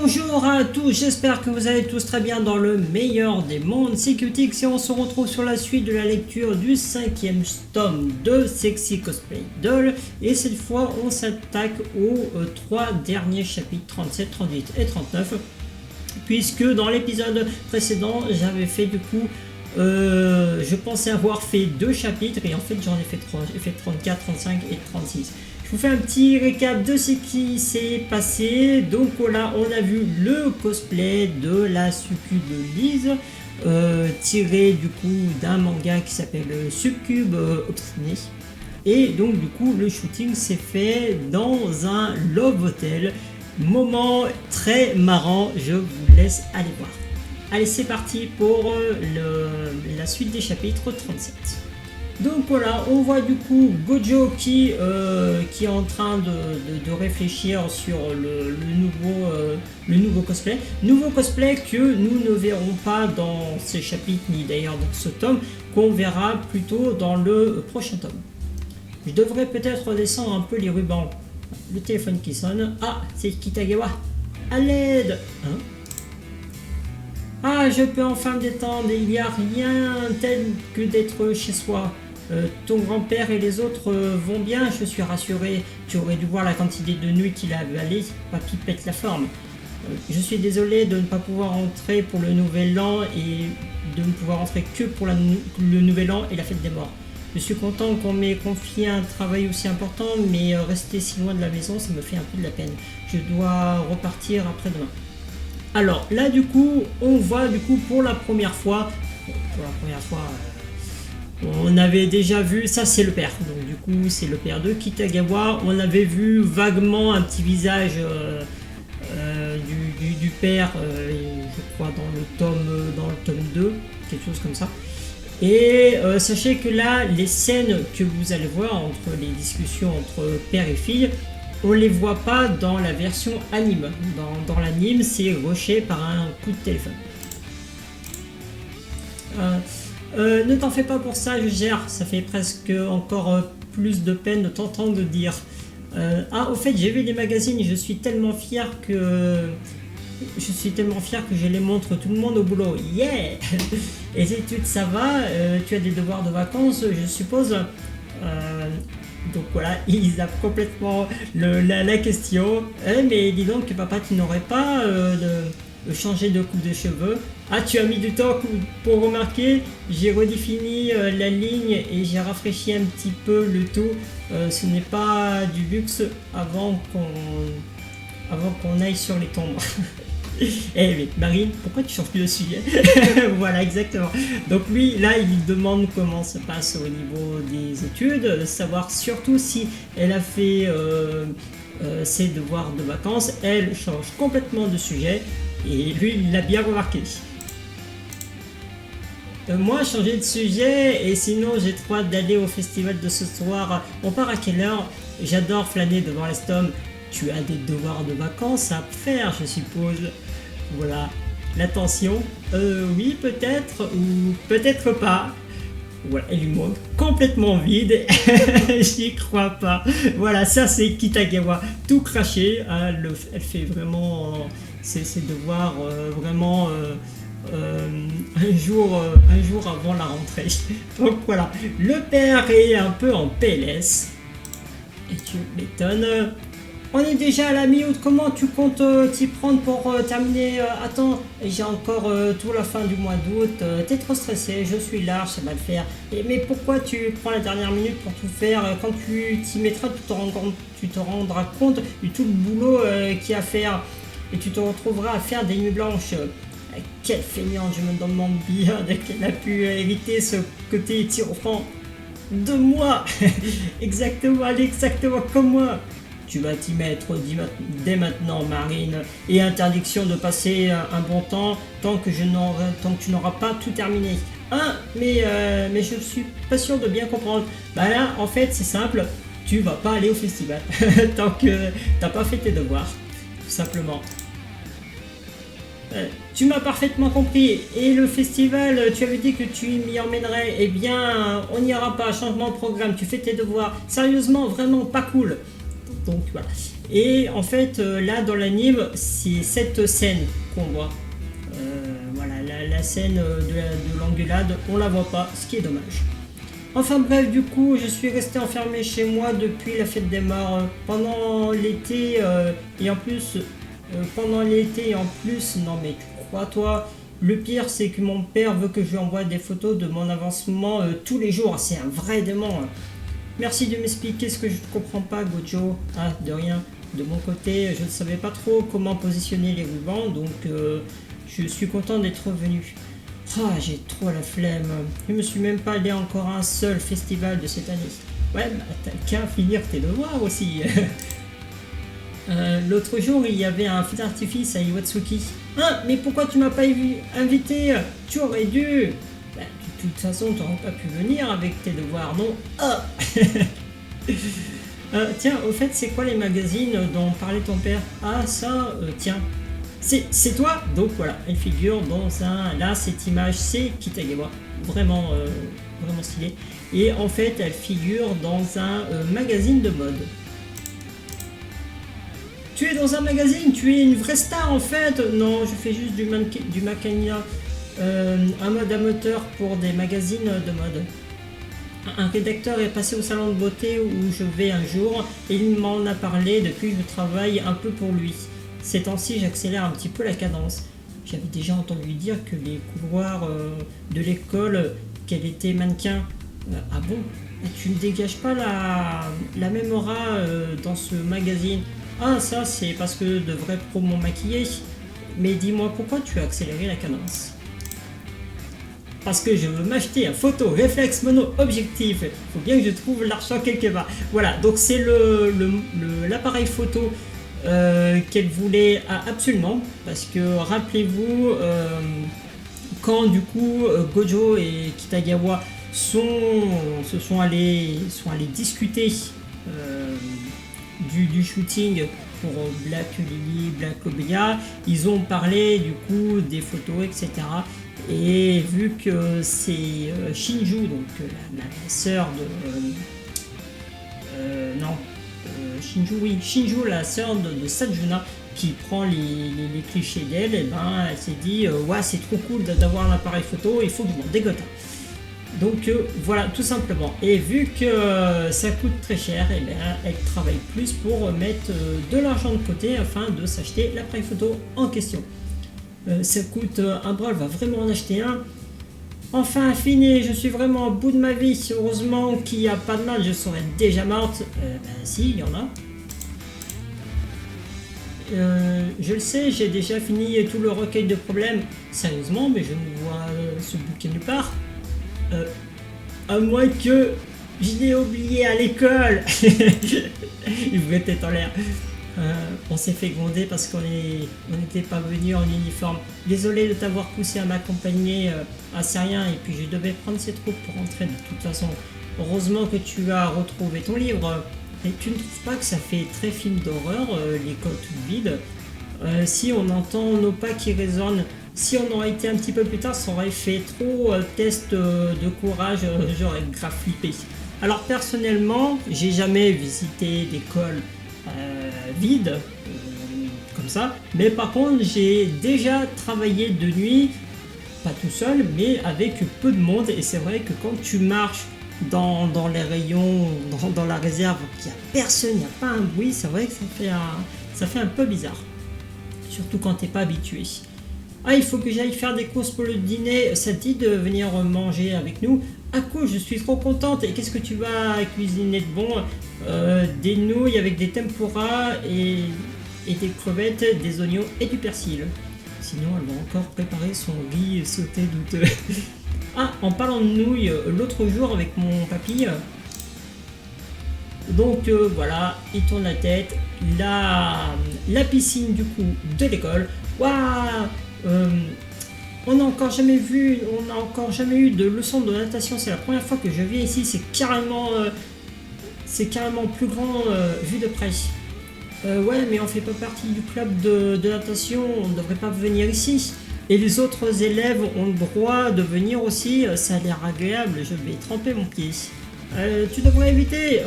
Bonjour à tous, j'espère que vous allez tous très bien dans le meilleur des mondes. C'est Qtix et on se retrouve sur la suite de la lecture du 5e tome de Sexy Cosplay Doll. Et cette fois, on s'attaque aux 3 derniers chapitres, 37, 38 et 39. Puisque dans l'épisode précédent, j'avais fait du coup... je pensais avoir fait 2 chapitres et en fait j'en ai fait 3. J'ai fait 34, 35 et 36. Je vous fais un petit récap de ce qui s'est passé. Donc là, on a vu le cosplay de la Succube Lise, tiré du coup d'un manga qui s'appelle Succube Obstiné. Et donc du coup, le shooting s'est fait dans un Love Hotel. Moment très marrant, je vous laisse aller voir. Allez, c'est parti pour la suite des chapitres 37. Donc voilà, on voit du coup Gojo qui est en train de réfléchir sur le nouveau cosplay. Nouveau cosplay que nous ne verrons pas dans ces chapitres, ni d'ailleurs dans ce tome, qu'on verra plutôt dans le prochain tome. Je devrais peut-être redescendre un peu les rubans. Le téléphone qui sonne. Ah, c'est Kitagawa. À l'aide, hein? Ah, je peux enfin me détendre, il n'y a rien tel que d'être chez soi. Ton grand-père et les autres vont bien, je suis rassuré. Tu aurais dû voir la quantité de nuit qu'il a avalé, papy pète la forme. Je suis désolé de ne pas pouvoir rentrer pour le nouvel an et de ne pouvoir rentrer que pour le nouvel an et la fête des morts. Je suis content qu'on m'ait confié un travail aussi important, mais rester si loin de la maison, ça me fait un peu de la peine. Je dois repartir après-demain. Alors là du coup, on voit du coup pour la première fois, on avait déjà vu, ça c'est le père, donc du coup c'est le père de Kitagawa. On avait vu vaguement un petit visage du père, je crois dans le tome 2, quelque chose comme ça. Et sachez que là, les scènes que vous allez voir entre les discussions entre père et fille, on les voit pas dans la version anime. Dans l'anime, c'est rushé par un coup de téléphone. Ne t'en fais pas pour ça, je gère. Ça fait presque encore plus de peine de t'entendre dire. Ah, au fait, j'ai vu des magazines et je suis tellement fier que je les montre tout le monde au boulot. Yeah. Et les études, ça va? Tu as des devoirs de vacances, je suppose? Donc voilà, il zappe complètement la question. Mais dis donc, papa, tu n'aurais pas de changer de coupe de cheveux? Ah, tu as mis du temps pour remarquer? J'ai redéfini la ligne et j'ai rafraîchi un petit peu le tout. Ce n'est pas du luxe avant qu'on aille sur les tombes. Eh mais Marine, pourquoi tu changes plus de sujet? Voilà, exactement. Donc lui, là, il demande comment ça passe au niveau des études, savoir surtout si elle a fait ses devoirs de vacances. Elle change complètement de sujet et lui, il l'a bien remarqué. Moi, changer de sujet et sinon j'ai trop hâte d'aller au festival de ce soir. On part à quelle heure? J'adore flâner devant les tomes. Tu as des devoirs de vacances à faire, je suppose. Voilà, l'attention. Oui, peut-être, ou peut-être pas. Voilà, elle lui montre complètement vide. J'y crois pas. Voilà, ça c'est Kitagawa, tout craché. Elle fait vraiment ses devoirs vraiment un jour avant la rentrée. Donc voilà, le père est un peu en PLS. Et tu m'étonnes. On est déjà à la mi-août, comment tu comptes t'y prendre pour terminer? Attends, j'ai encore tout la fin du mois d'août, t'es trop stressé, je suis large, ça va le faire. Mais pourquoi tu prends la dernière minute pour tout faire? Quand tu t'y mettras, tu te rendras compte de tout le boulot qu'il y a à faire. Et tu te retrouveras à faire des nuits blanches. Quelle feignante, je me demande bien qu'elle a pu éviter ce côté tir-enfant de moi. Exactement, elle est exactement comme moi. Tu vas t'y mettre dès maintenant, Marine, et interdiction de passer un bon temps tant que tu n'auras pas tout terminé. Hein, mais je suis pas sûr de bien comprendre. Bah là, en fait, c'est simple, tu vas pas aller au festival tant que t'as pas fait tes devoirs, tout simplement. Tu m'as parfaitement compris. Et le festival, tu avais dit que tu m'y emmènerais. Eh bien, on n'y ira pas. Changement de programme. Tu fais tes devoirs. Sérieusement, vraiment pas cool. Donc voilà. Et en fait, là dans l'anime, c'est cette scène qu'on voit. Voilà, la scène de l'engueulade, on la voit pas, ce qui est dommage. Enfin bref, du coup, je suis resté enfermé chez moi depuis la fête des morts pendant l'été et en plus, non mais tu crois toi, le pire c'est que mon père veut que je lui envoie des photos de mon avancement tous les jours, c'est un vrai démon. Merci de m'expliquer ce que je ne comprends pas, Gojo. Ah, de rien. De mon côté, je ne savais pas trop comment positionner les rubans, donc je suis content d'être revenu. Ah, j'ai trop la flemme. Je me suis même pas allé encore à un seul festival de cette année. Ouais, bah t'as qu'à finir tes devoirs aussi. L'autre jour, il y avait un feu d'artifice à Iwatsuki. Ah, mais pourquoi tu m'as pas invité? Tu aurais dû. Bah, de toute façon, tu n'aurais pas pu venir avec tes devoirs, non? Ah. Tiens, au fait, c'est quoi les magazines dont parlait ton père? Ah, ça, tiens. C'est toi? Donc voilà, elle figure dans un... Là, cette image, c'est Kitagawa. Vraiment, vraiment stylé. Et en fait, elle figure dans un magazine de mode. Tu es dans un magazine? Tu es une vraie star en fait? Non, je fais juste du macania. Un mode amateur pour des magazines de mode. Un rédacteur est passé au salon de beauté où je vais un jour et il m'en a parlé depuis que je travaille un peu pour lui. Ces temps-ci, j'accélère un petit peu la cadence. J'avais déjà entendu dire que les couloirs de l'école, qu'elle était mannequin. Ah bon? Tu ne dégages pas la même aura dans ce magazine? Ah, ça, c'est parce que de vrais pros m'ont maquillé. Mais dis-moi, pourquoi tu as accéléré la cadence? Parce que je veux m'acheter un photo réflexe mono objectif. Il faut bien que je trouve l'argent quelque part. Voilà, donc c'est l'appareil photo qu'elle voulait absolument. Parce que rappelez-vous, quand du coup Gojo et Kitagawa sont allés discuter du shooting pour Black Lily, Black Obia, ils ont parlé du coup des photos, etc. Et vu que c'est Shinju, donc la sœur de... Shinju, la sœur de Sajuna, qui prend les clichés d'elle, et ben elle s'est dit ouais, c'est trop cool d'avoir un appareil photo, il faut que je m'en dégote. Donc voilà, tout simplement. Et vu que ça coûte très cher, et ben, elle travaille plus pour mettre de l'argent de côté afin de s'acheter l'appareil photo en question. Ça coûte un bras, elle va vraiment en acheter un. Enfin fini, je suis vraiment au bout de ma vie. Heureusement qu'il n'y a pas de mal, je serais déjà morte. Ben si, il y en a. Je le sais, j'ai déjà fini tout le recueil de problèmes. Sérieusement, mais je ne vois ce bouquin nulle part. À moins que je l'ai oublié à l'école. Il voulait tête en l'air. On s'est fait gronder parce qu'on n'était pas venu en uniforme. Désolé de t'avoir poussé à m'accompagner à Syrien et puis je devais prendre ces troupes pour rentrer de toute façon. Heureusement que tu as retrouvé ton livre. Et tu ne trouves pas que ça fait très film d'horreur, l'école toute vide? Si on entend nos pas qui résonnent, si on aurait été un petit peu plus tard, ça aurait fait trop test de courage, j'aurais grave flippé. Alors personnellement, j'ai jamais visité d'école vide comme ça, mais par contre j'ai déjà travaillé de nuit, pas tout seul, mais avec peu de monde, et c'est vrai que quand tu marches dans les rayons, dans la réserve, qu'il n'y a personne, il n'y a pas un bruit, c'est vrai que ça fait un peu bizarre, surtout quand t'es pas habitué. Ah, il faut que j'aille faire des courses pour le dîner, ça te dit de venir manger avec nous? Ah cool, je suis trop contente. Et qu'est-ce que tu vas cuisiner de bon? Des nouilles avec des tempura et des crevettes, des oignons et du persil. Sinon, elle va encore préparer son riz sauté douteux. Ah, en parlant de nouilles, l'autre jour avec mon papy, donc voilà, il tourne la tête, la piscine du coup de l'école. Waouh, on n'a encore jamais eu de leçon de natation, c'est la première fois que je viens ici, c'est carrément plus grand vu de près. Ouais, mais on fait pas partie du club de natation, on ne devrait pas venir ici. Et les autres élèves ont le droit de venir aussi, ça a l'air agréable, je vais tremper mon pied. Tu devrais éviter.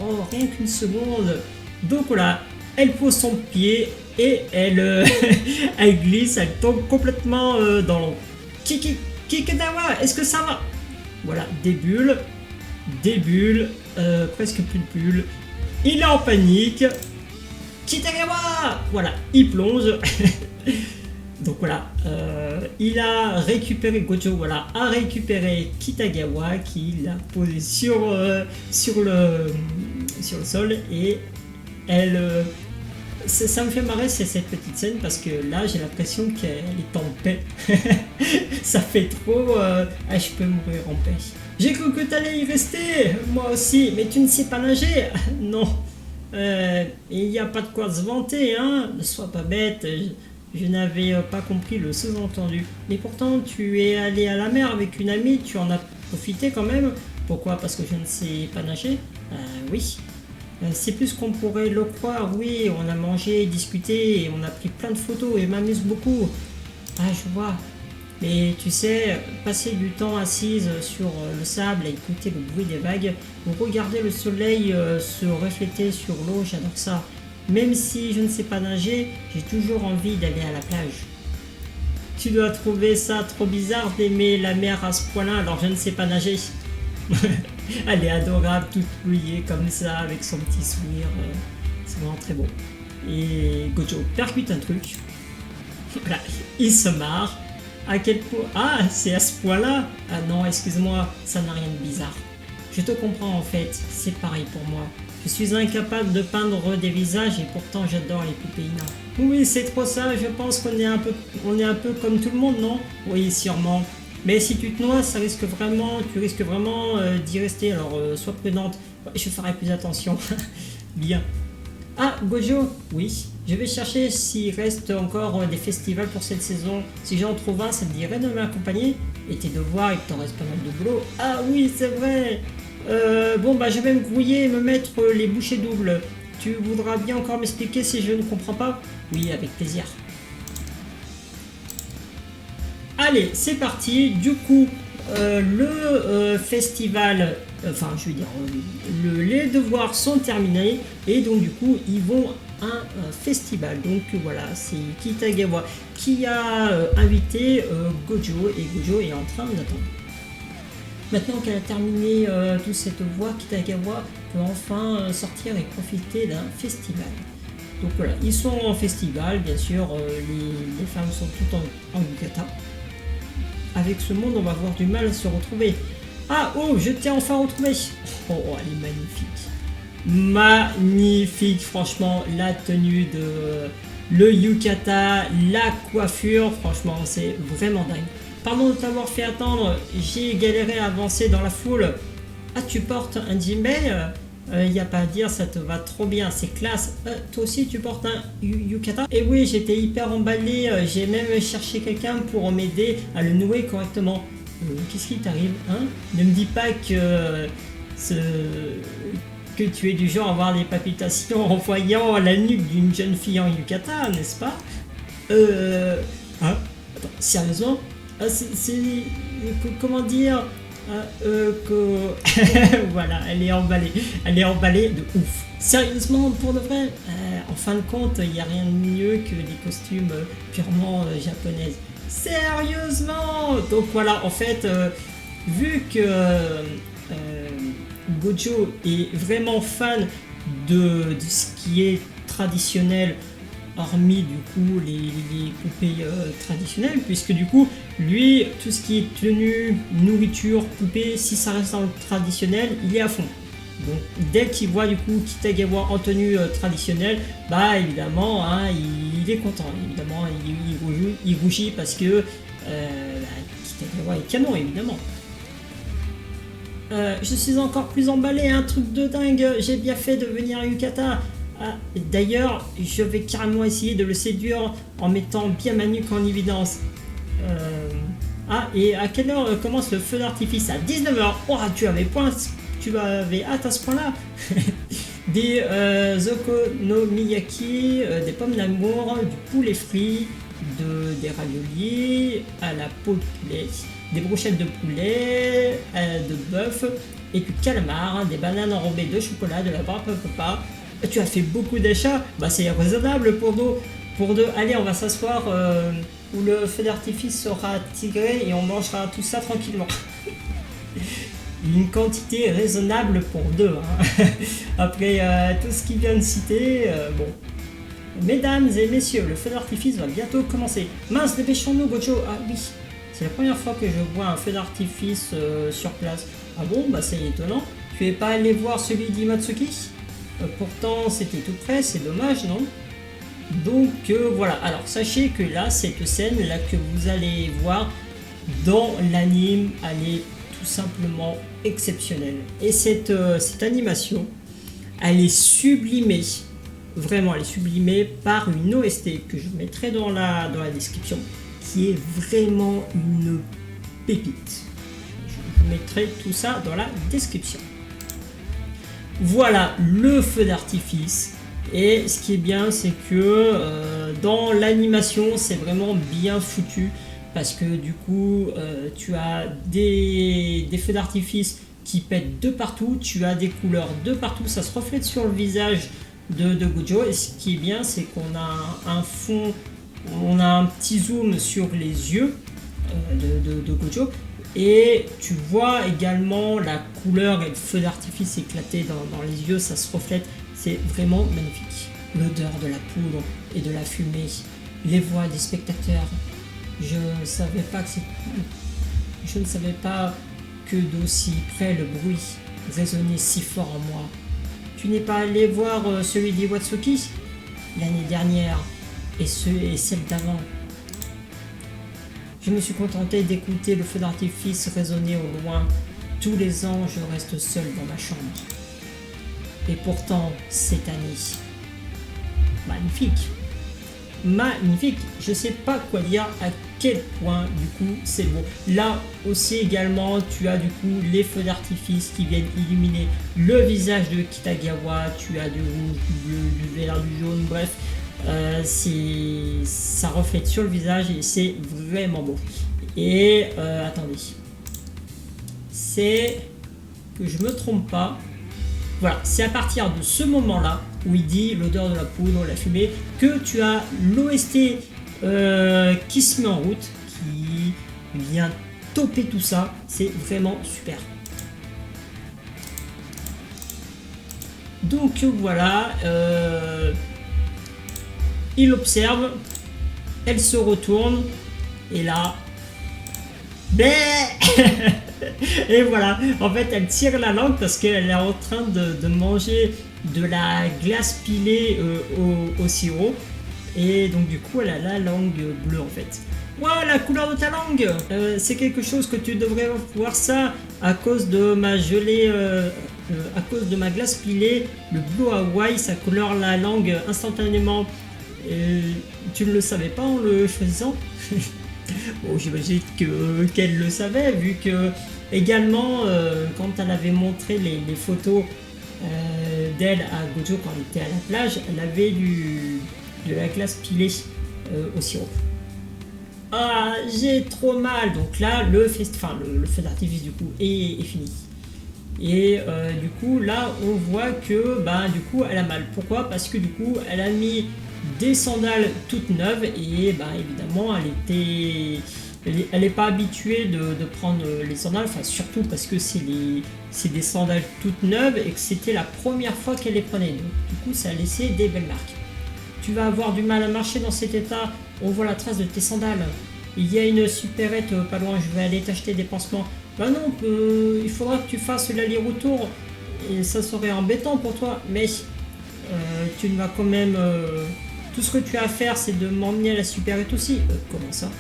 Oh, rien qu'une seconde. Donc voilà, elle pose son pied et elle, elle glisse, elle tombe complètement dans l'eau. Kikadawa, est-ce que ça va? Voilà, des bulles, presque plus de bulles. Il est en panique. Kitagawa! Voilà, il plonge. Donc voilà, il a récupéré, Gojo voilà, a récupéré Kitagawa qui l'a posé sur le sol et elle... ça me fait marrer cette petite scène parce que là j'ai l'impression qu'elle est en paix. Ça fait trop... ah, je peux mourir en paix. J'ai cru que t'allais y rester, moi aussi, mais tu ne sais pas nager. Non, il n'y a pas de quoi se vanter, hein. Ne sois pas bête, je n'avais pas compris le sous-entendu. Mais pourtant, tu es allé à la mer avec une amie, tu en as profité quand même. Pourquoi? Parce que je ne sais pas nager? Oui. C'est plus qu'on pourrait le croire, oui. On a mangé, discuté, et on a pris plein de photos et m'amuse beaucoup. Ah, je vois. Mais tu sais, passer du temps assise sur le sable, à écouter le bruit des vagues, ou regarder le soleil se refléter sur l'eau, j'adore ça. Même si je ne sais pas nager, j'ai toujours envie d'aller à la plage. Tu dois trouver ça trop bizarre d'aimer la mer à ce point-là, alors je ne sais pas nager. Elle est adorable, toute mouillée comme ça, avec son petit sourire. C'est vraiment très beau. Et Gojo percute un truc. Voilà, il se marre. À quel point... Ah, c'est à ce point-là? Ah non, excuse-moi, ça n'a rien de bizarre. Je te comprends en fait, c'est pareil pour moi. Je suis incapable de peindre des visages et pourtant j'adore les poupées Ina. Oui, c'est trop ça, je pense qu'on est un peu comme tout le monde, non? Oui, sûrement. Mais si tu te noies, tu risques vraiment d'y rester, alors sois prudente. Je ferai plus attention. Bien. Ah, Gojo, oui. Je vais chercher s'il reste encore des festivals pour cette saison. Si j'en trouve un, ça te dirait de m'accompagner? Et tes devoirs, il t'en reste pas mal de boulot. Ah oui, c'est vrai. Bon, bah je vais me grouiller et me mettre les bouchées doubles. Tu voudras bien encore m'expliquer si je ne comprends pas? Oui, avec plaisir. Allez, c'est parti. Du coup, le festival, enfin, je veux dire, les devoirs sont terminés et donc du coup, ils vont à un festival. Donc voilà, c'est Kitagawa qui a invité Gojo et Gojo est en train d'attendre. Maintenant qu'elle a terminé toute cette voie, Kitagawa peut enfin sortir et profiter d'un festival. Donc voilà, ils sont en festival, bien sûr, les femmes sont toutes en yukata. Avec ce monde, on va avoir du mal à se retrouver. Ah, oh, je t'ai enfin retrouvé. Oh, elle est magnifique. Magnifique, franchement, la tenue de le yukata, la coiffure, franchement, c'est vraiment dingue. Pardon de t'avoir fait attendre, j'ai galéré à avancer dans la foule. Ah, tu portes un jinbei? Y a pas à dire, ça te va trop bien, c'est classe. Toi aussi tu portes un yukata? Et oui, j'étais hyper emballé, j'ai même cherché quelqu'un pour m'aider à le nouer correctement. Qu'est-ce qui t'arrive, hein? Ne me dis pas que tu es du genre à avoir des palpitations en voyant la nuque d'une jeune fille en yukata, n'est-ce pas? Hein? Attends, sérieusement? Comment dire? Voilà, elle est emballée de ouf. Sérieusement, pour de vrai, en fin de compte, il n'y a rien de mieux que des costumes purement japonaises. Sérieusement. Donc voilà, en fait, vu que Gojo est vraiment fan de ce qui est traditionnel, hormis du coup les poupées traditionnelles, puisque du coup lui tout ce qui est tenue, nourriture, poupée, si ça reste dans le traditionnel, il est à fond. Donc dès qu'il voit du coup Kitagawa en tenue traditionnelle, bah évidemment hein, il est content, évidemment il rougit parce que Kitagawa est canon évidemment. Je suis encore plus emballé, un truc de dingue, j'ai bien fait de venir yukata. Ah, d'ailleurs, je vais carrément essayer de le séduire en mettant bien ma nuque en évidence. Ah, et à quelle heure commence le feu d'artifice? À 19h. Oh, tu avais hâte à ce point-là. Des okonomiyaki, des pommes d'amour, du poulet frit, des raviolis à la peau de poulet, des brochettes de poulet, de bœuf, et du calamar, des bananes enrobées de chocolat, de la barbe à papa. Tu as fait beaucoup d'achats, bah c'est raisonnable pour deux. Allez, on va s'asseoir où le feu d'artifice sera tiré et on mangera tout ça tranquillement. Une quantité raisonnable pour deux. Hein. Après tout ce qu'il vient de citer, bon. Mesdames et messieurs, le feu d'artifice va bientôt commencer. Mince, dépêchons-nous, Gojo. Ah oui, c'est la première fois que je vois un feu d'artifice sur place. Ah bon, bah c'est étonnant. Tu es pas allé voir celui d'Imatsuki? Pourtant, c'était tout près, c'est dommage, non? Donc voilà, alors sachez que là, cette scène là que vous allez voir dans l'anime, elle est tout simplement exceptionnelle. Et cette animation, elle est sublimée, vraiment elle est sublimée par une OST que je mettrai dans la description, qui est vraiment une pépite. Je vous mettrai tout ça dans la description. Voilà le feu d'artifice. Et ce qui est bien, c'est que dans l'animation, c'est vraiment bien foutu. Parce que du coup, tu as des feux d'artifice qui pètent de partout. Tu as des couleurs de partout. Ça se reflète sur le visage de Gojo. Et ce qui est bien, c'est qu'on a un fond, on a un petit zoom sur les yeux de Gojo. Et tu vois également la couleur et le feu d'artifice éclaté dans les yeux. Ça se reflète. C'est vraiment magnifique. L'odeur de la poudre et de la fumée, les voix des spectateurs. Je ne savais pas que d'aussi près le bruit résonnait si fort en moi. Tu n'es pas allé voir celui d'Iwatsuki l'année dernière et celle d'avant. Je me suis contenté d'écouter le feu d'artifice résonner au loin. Tous les ans, je reste seul dans ma chambre. Et pourtant, cette année, magnifique, magnifique. Je sais pas quoi dire à quel point du coup c'est beau. Là aussi également, tu as du coup les feux d'artifice qui viennent illuminer le visage de Kitagawa. Tu as du rouge, du bleu, du vert, du jaune. Bref, ça reflète sur le visage et c'est vraiment beau. Et attendez, c'est que je me trompe pas. Voilà, c'est à partir de ce moment-là où il dit l'odeur de la poudre, la fumée, que tu as l'OST qui se met en route, qui vient topper tout ça. C'est vraiment super. Donc voilà, il observe, elle se retourne, et là, et voilà, en fait elle tire la langue parce qu'elle est en train de manger de la glace pilée au sirop, et donc du coup elle a la langue bleue en fait. Wow, la couleur de ta langue, c'est quelque chose que tu devrais voir ça à cause de ma gelée, à cause de ma glace pilée. Le Blue Hawaii, ça colore la langue instantanément. Tu ne le savais pas en le choisissant? Bon, j'imagine qu'elle le savait, vu que également quand elle avait montré les photos d'elle à Gojo quand elle était à la plage, elle avait de la glace pilée au sirop. Ah, j'ai trop mal. Donc là, le feu d'artifice du coup est fini. Et du coup, là, on voit que du coup, elle a mal. Pourquoi? Parce que du coup, elle a mis des sandales toutes neuves et évidemment, elle n'est pas habituée de prendre les sandales. Enfin, surtout parce que c'est des sandales toutes neuves et que c'était la première fois qu'elle les prenait. Donc, du coup, ça a laissé des belles marques. Tu vas avoir du mal à marcher dans cet état. On voit la trace de tes sandales. Il y a une supérette pas loin. Je vais aller t'acheter des pansements. Bah non, il faudra que tu fasses l'aller-retour. Et ça serait embêtant pour toi. Mais tu ne vas quand même... tout ce que tu as à faire, c'est de m'emmener à la supérette aussi. Comment ça?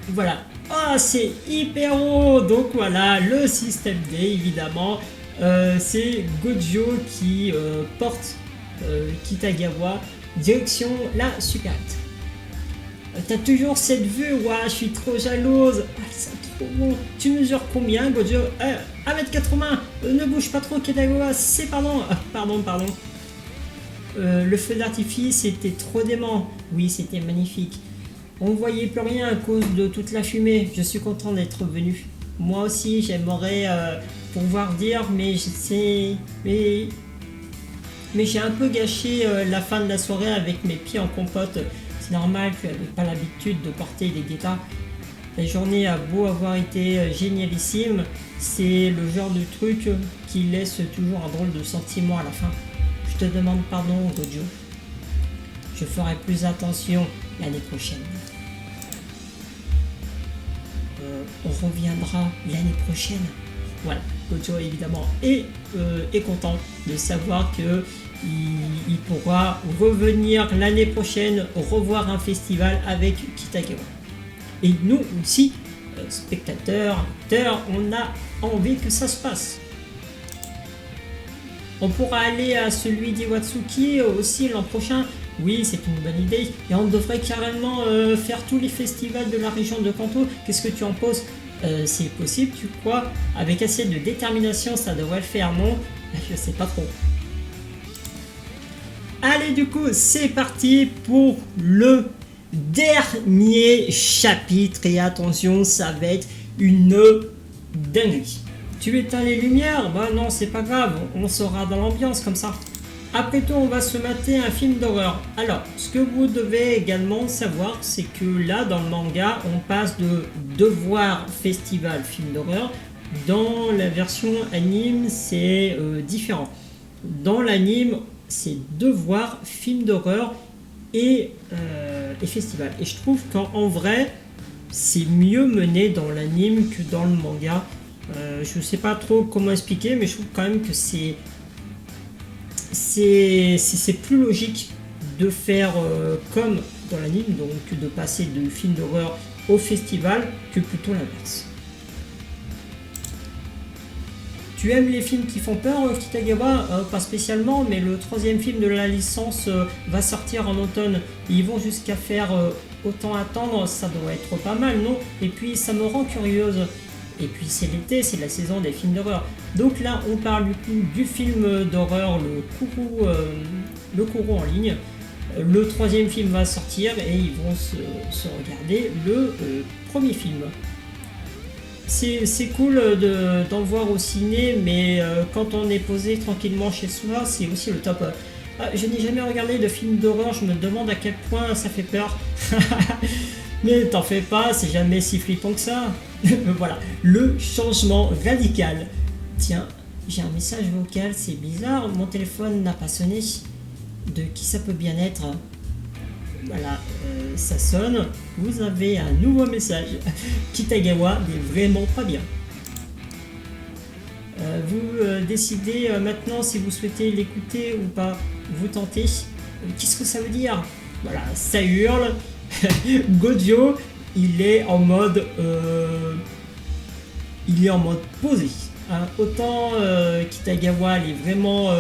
Voilà. Ah, c'est hyper haut. Donc voilà, le système D, évidemment. C'est Gojo qui porte Kitagawa direction la supérette. T'as toujours cette vue? Ouah, je suis trop jalouse. Ah, c'est trop bon. Tu mesures combien, Gojo? 1m80. Ne bouge pas trop, Kitagawa. C'est pardon. Pardon. Le feu d'artifice était trop dément. Oui, c'était magnifique. On voyait plus rien à cause de toute la fumée. Je suis content d'être venu. Moi aussi, j'aimerais pouvoir dire mais j'ai un peu gâché la fin de la soirée avec mes pieds en compote. C'est normal, tu n'avais pas l'habitude de porter des guitares. La journée a beau avoir été génialissime, c'est le genre de truc qui laisse toujours un drôle de sentiment à la fin. Je te demande pardon, Gojo. Je ferai plus attention l'année prochaine. On reviendra l'année prochaine. Voilà, Gojo évidemment est content de savoir que il pourra revenir l'année prochaine revoir un festival avec Kitagawa. Et nous aussi, spectateurs, acteurs, on a envie que ça se passe. On pourra aller à celui d'Iwatsuki aussi l'an prochain. Oui, c'est une bonne idée. Et on devrait carrément faire tous les festivals de la région de Kanto. Qu'est-ce que tu en penses? C'est possible, tu crois? Avec assez de détermination, ça devrait le faire, non? Je sais pas trop. Allez, du coup, c'est parti pour le dernier chapitre. Et attention, ça va être une dinguerie. Tu éteins les lumières? Bah non, c'est pas grave, on sera dans l'ambiance comme ça. Après tout, on va se mater un film d'horreur. Alors, ce que vous devez également savoir, c'est que là, dans le manga, on passe de devoir festival film d'horreur. Dans la version anime, c'est différent. Dans l'anime, c'est devoir film d'horreur et festival. Et je trouve qu'en vrai, c'est mieux mené dans l'anime que dans le manga. Je sais pas trop comment expliquer, mais je trouve quand même que c'est plus logique de faire comme dans l'anime, donc de passer de film d'horreur au festival, que plutôt l'inverse. Tu aimes les films qui font peur, Kitagawa? Pas spécialement, mais le troisième film de la licence va sortir en automne. Ils vont jusqu'à faire autant attendre, ça doit être pas mal, non? Et puis ça me rend curieuse. Et puis c'est l'été, c'est la saison des films d'horreur. Donc là, on parle du coup du film d'horreur, le Kourou en ligne. Le troisième film va sortir et ils vont se regarder le premier film. C'est cool d'en voir au ciné, mais quand on est posé tranquillement chez soi, c'est aussi le top. Je n'ai jamais regardé de film d'horreur, je me demande à quel point ça fait peur. Mais t'en fais pas, c'est jamais si flippant que ça. Voilà, le changement radical. Tiens, j'ai un message vocal, c'est bizarre, mon téléphone n'a pas sonné. De qui ça peut bien être? Voilà, ça sonne. Vous avez un nouveau message. Kitagawa n'est vraiment pas bien. Vous décidez maintenant si vous souhaitez l'écouter ou pas. Vous tentez. Qu'est-ce que ça veut dire? Voilà, ça hurle. Gojo, il est en mode posé. Hein, autant Kitagawa il est vraiment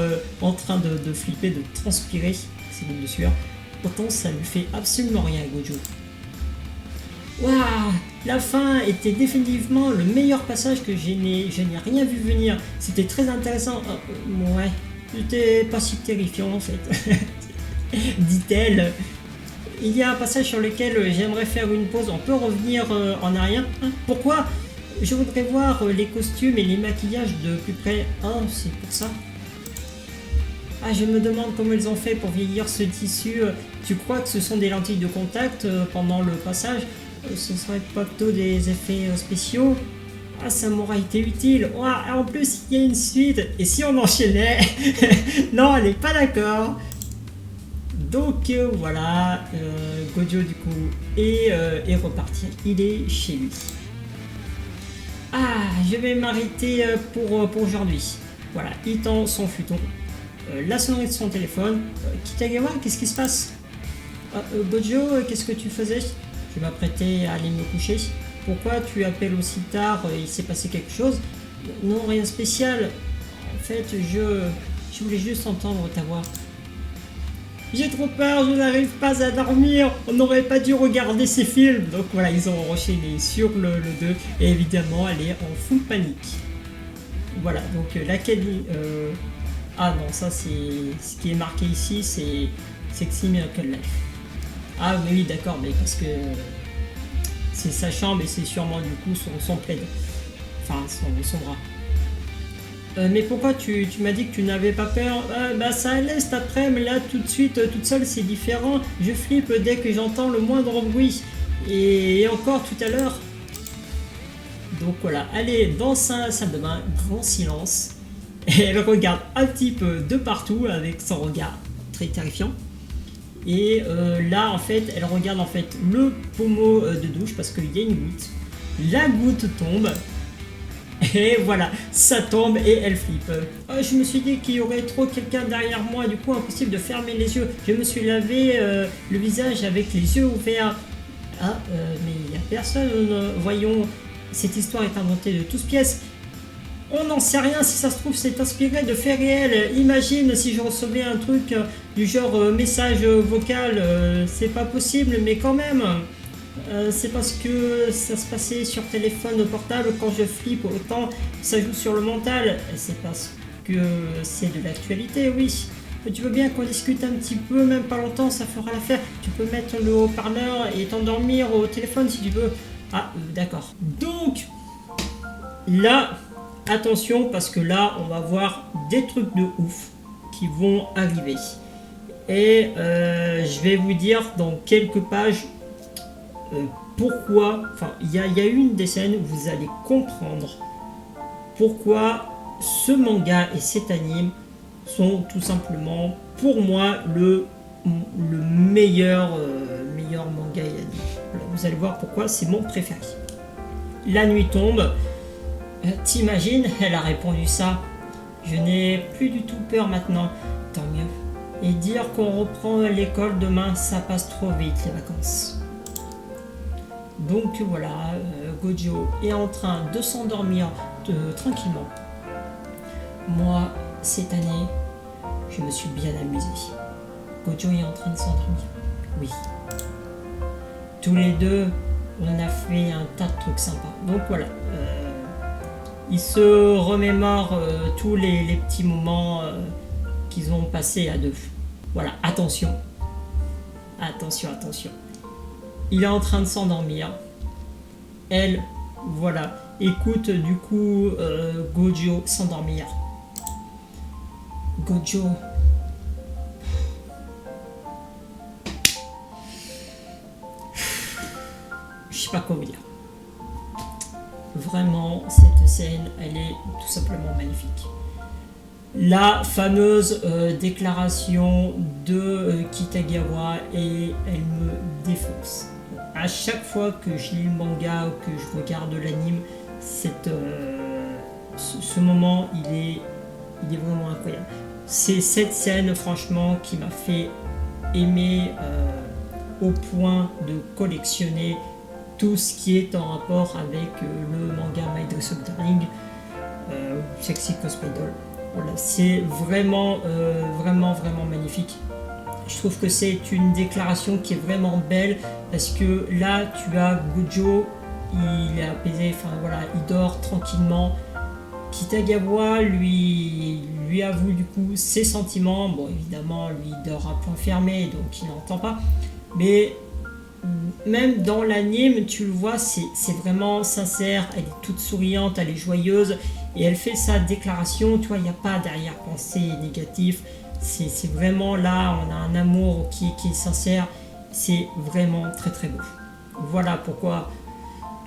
en train de flipper, de transpirer, c'est gouttes de sueur. Autant ça lui fait absolument rien à Gojo. Waouh, la fin était définitivement le meilleur passage que je n'ai rien vu venir. C'était très intéressant. Ouais, c'était pas si terrifiant en fait. Dit-elle. Il y a un passage sur lequel j'aimerais faire une pause. On peut revenir en arrière. Pourquoi? Je voudrais voir les costumes et les maquillages de plus près. Ah, c'est pour ça. Ah, je me demande comment ils ont fait pour vieillir ce tissu. Tu crois que ce sont des lentilles de contact pendant le passage? Ce serait pas plutôt des effets spéciaux? Ah, ça m'aura été utile. Oh, en plus, il y a une suite. Et si on enchaînait? Non, elle n'est pas d'accord. Donc voilà, Gojo du coup est reparti, il est chez lui. Ah, je vais m'arrêter pour aujourd'hui. Voilà, il tend son futon. La sonnerie de son téléphone. Kitagawa, qu'est-ce qui se passe? Gojo, qu'est-ce que tu faisais? Je m'apprêtais à aller me coucher. Pourquoi tu appelles aussi tard? Il s'est passé quelque chose? Non, rien de spécial. En fait, je voulais juste entendre ta voix. J'ai trop peur, je n'arrive pas à dormir, on n'aurait pas dû regarder ces films. Donc voilà, ils ont enchaîné sur le 2 et évidemment elle est en full panique. Voilà, donc laquelle... Ah non, ça c'est... Ce qui est marqué ici, c'est Sexy Miracle Life. Ah oui, d'accord, mais parce que... C'est sa chambre et c'est sûrement du coup son plaid. Enfin, son bras. Mais pourquoi tu m'as dit que tu n'avais pas peur? Bah ça allait cet après-midi, là tout de suite, toute seule c'est différent. Je flippe dès que j'entends le moindre bruit. Et encore tout à l'heure. Donc voilà, allez dans sa salle de bain, grand silence. Et elle regarde un petit peu de partout avec son regard très terrifiant. Et là en fait, elle regarde en fait le pommeau de douche parce qu'il y a une goutte. La goutte tombe. Et voilà, ça tombe et elle flippe. Je me suis dit qu'il y aurait trop quelqu'un derrière moi, du coup impossible de fermer les yeux. Je me suis lavé le visage avec les yeux ouverts. Mais il n'y a personne. Voyons, cette histoire est inventée de toutes pièces. On n'en sait rien, si ça se trouve c'est inspiré de faits réels. Imagine si je recevais un truc du genre message vocal, c'est pas possible, mais quand même. C'est parce que ça se passait sur téléphone portable, quand je flippe autant ça joue sur le mental. C'est parce que c'est de l'actualité, oui. Tu veux bien qu'on discute un petit peu, même pas longtemps, ça fera l'affaire. Tu peux mettre le haut-parleur et t'endormir au téléphone si tu veux. D'accord. Donc, là, attention, parce que là, on va voir des trucs de ouf qui vont arriver. Et je vais vous dire dans quelques pages pourquoi, enfin, il y a une des scènes où vous allez comprendre pourquoi ce manga et cet anime sont tout simplement, pour moi, le meilleur manga et anime. Alors, vous allez voir pourquoi c'est mon préféré. La nuit tombe. T'imagines, elle a répondu ça. Je n'ai plus du tout peur maintenant. Tant mieux. Et dire qu'on reprend l'école demain, ça passe trop vite les vacances. Donc voilà, Gojo est en train de s'endormir tranquillement. Moi, cette année, je me suis bien amusé. Gojo est en train de s'endormir. Oui. Tous les deux, on a fait un tas de trucs sympas. Donc voilà. Ils se remémorent tous les petits moments qu'ils ont passés à deux. Voilà, attention. Attention. Il est en train de s'endormir. Elle, voilà, écoute du coup Gojo s'endormir. Gojo. Je sais pas quoi vous dire. Vraiment, cette scène, elle est tout simplement magnifique. La fameuse déclaration de Kitagawa, et elle me défonce. À chaque fois que je lis le manga ou que je regarde l'anime, ce moment, il est vraiment incroyable. C'est cette scène, franchement, qui m'a fait aimer au point de collectionner tout ce qui est en rapport avec le manga My Dress Up Darling, Sexy Cosplay Doll. Voilà, c'est vraiment magnifique. Je trouve que c'est une déclaration qui est vraiment belle parce que là tu as Gojo, il est apaisé, enfin voilà, il dort tranquillement. Kitagawa lui avoue du coup ses sentiments. Bon, évidemment, lui il dort à point fermé donc il n'entend pas, mais même dans l'anime, tu le vois, c'est vraiment sincère, elle est toute souriante, elle est joyeuse, et elle fait sa déclaration, tu vois, il n'y a pas d'arrière-pensée négative, c'est vraiment là, on a un amour qui est sincère, c'est vraiment très beau. Voilà pourquoi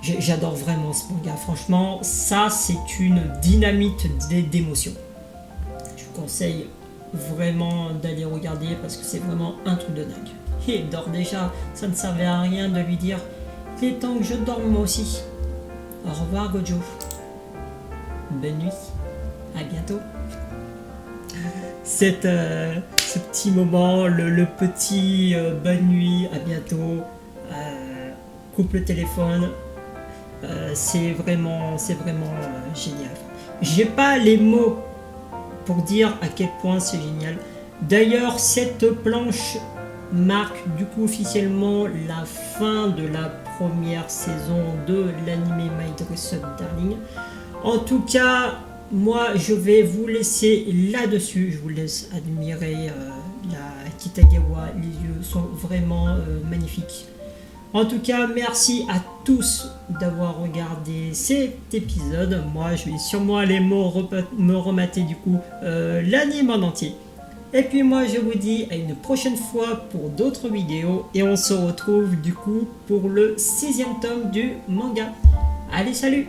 j'adore vraiment ce manga, franchement, ça c'est une dynamite d'émotions. Je vous conseille vraiment d'aller regarder parce que c'est vraiment un truc de dingue. Et il dort déjà, ça ne servait à rien de lui dire « Il est temps que je dorme moi aussi ». Au revoir Gojo. Bonne nuit, à bientôt. Ce petit moment, le petit bonne nuit, à bientôt, coupe le téléphone, c'est vraiment génial. J'ai pas les mots pour dire à quel point c'est génial. D'ailleurs, cette planche marque du coup officiellement la fin de la première saison de l'anime My Dress Up Darling. En tout cas, moi je vais vous laisser là-dessus, je vous laisse admirer la Kitagawa, les yeux sont vraiment magnifiques. En tout cas, merci à tous d'avoir regardé cet épisode. Moi, je vais sûrement aller me remater du coup l'anime en entier. Et puis moi, je vous dis à une prochaine fois pour d'autres vidéos. Et on se retrouve du coup pour le 6e tome du manga. Allez, salut!